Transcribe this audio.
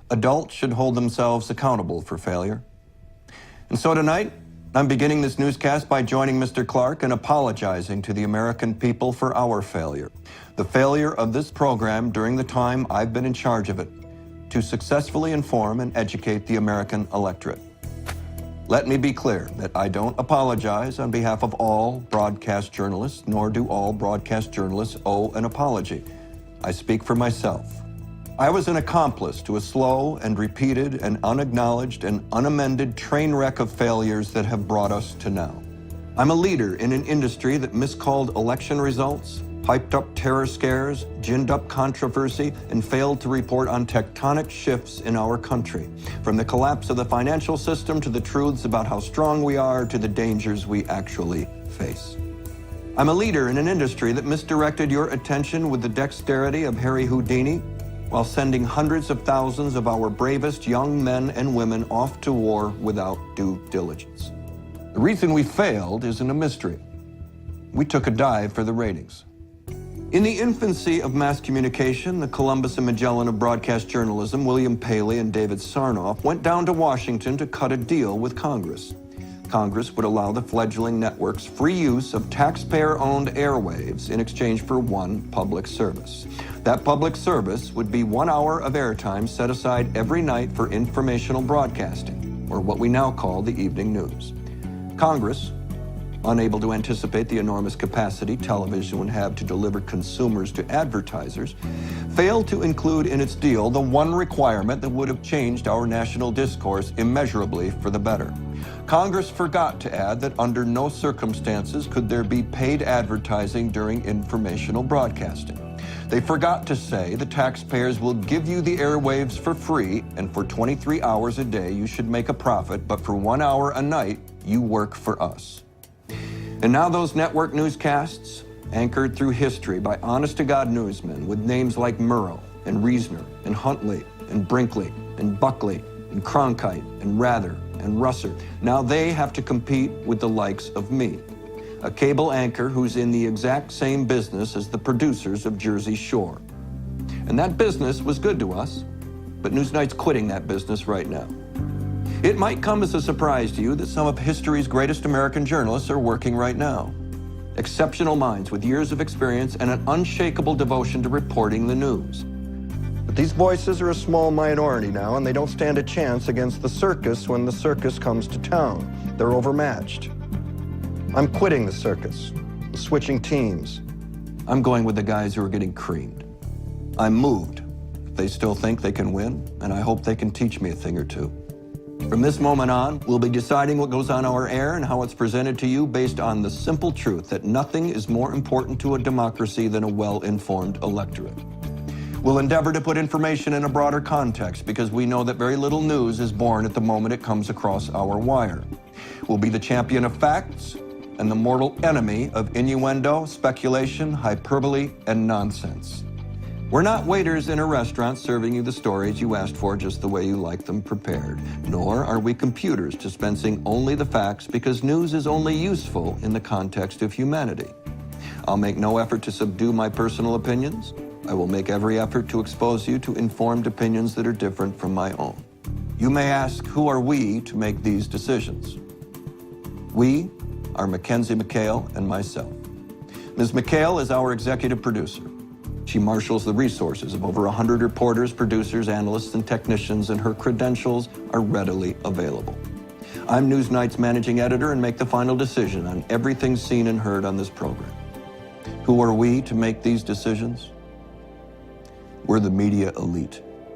Adults should hold themselves accountable for failure. And so tonight, I'm beginning this newscast by joining Mr. Clark in apologizing to the American people for our failure. The failure of this program during the time I've been in charge of it to successfully inform and educate the American electorate. Let me be clear that I don't apologize on behalf of all broadcast journalists, nor do all broadcast journalists owe an apology. I speak for myself. I was an accomplice to a slow and repeated and unacknowledged and unamended train wreck of failures that have brought us to now. I'm a leader in an industry that miscalled election results, hyped up terror scares, ginned up controversy, and failed to report on tectonic shifts in our country, from the collapse of the financial system to the truths about how strong we are to the dangers we actually face. I'm a leader in an industry that misdirected your attention with the dexterity of Harry Houdini, while sending hundreds of thousands of our bravest young men and women off to war without due diligence. The reason we failed isn't a mystery. We took a dive for the ratings. In the infancy of mass communication, the Columbus and Magellan of broadcast journalism, William Paley and David Sarnoff, went down to Washington to cut a deal with Congress. Congress would allow the fledgling networks free use of taxpayer-owned airwaves in exchange for one public service. That public service would be 1 hour of airtime set aside every night for informational broadcasting, or what we now call the evening news. Congress, unable to anticipate the enormous capacity television would have to deliver consumers to advertisers, failed to include in its deal the one requirement that would have changed our national discourse immeasurably for the better. Congress forgot to add that under no circumstances could there be paid advertising during informational broadcasting. They forgot to say the taxpayers will give you the airwaves for free, and for 23 hours a day you should make a profit, but for 1 hour a night you work for us. And now those network newscasts, anchored through history by honest-to-God newsmen with names like Murrow and Reasoner and Huntley and Brinkley and Buckley and Cronkite and Rather and Russer, now they have to compete with the likes of me, a cable anchor who's in the exact same business as the producers of Jersey Shore. And that business was good to us, but Newsnight's quitting that business right now. It might come as a surprise to you that some of history's greatest American journalists are working right now. Exceptional minds with years of experience and an unshakable devotion to reporting the news. But these voices are a small minority now, and they don't stand a chance against the circus when the circus comes to town. They're overmatched. I'm quitting the circus, switching teams. I'm going with the guys who are getting creamed. I'm moved. They still think they can win, and I hope they can teach me a thing or two. From this moment on, we'll be deciding what goes on our air and how it's presented to you based on the simple truth that nothing is more important to a democracy than a well-informed electorate. We'll endeavor to put information in a broader context because we know that very little news is born at the moment it comes across our wire. We'll be the champion of facts and the mortal enemy of innuendo, speculation, hyperbole, and nonsense. We're not waiters in a restaurant serving you the stories you asked for just the way you like them prepared, nor are we computers dispensing only the facts because news is only useful in the context of humanity. I'll make no effort to subdue my personal opinions. I will make every effort to expose you to informed opinions that are different from my own. You may ask, who are we to make these decisions? We are Mackenzie McHale and myself. Ms. McHale is our executive producer. She marshals the resources of over 100 reporters, producers, analysts, and technicians, and her credentials are readily available. I'm Newsnight's managing editor and make the final decision on everything seen and heard on this program. Who are we to make these decisions? We're the media elite.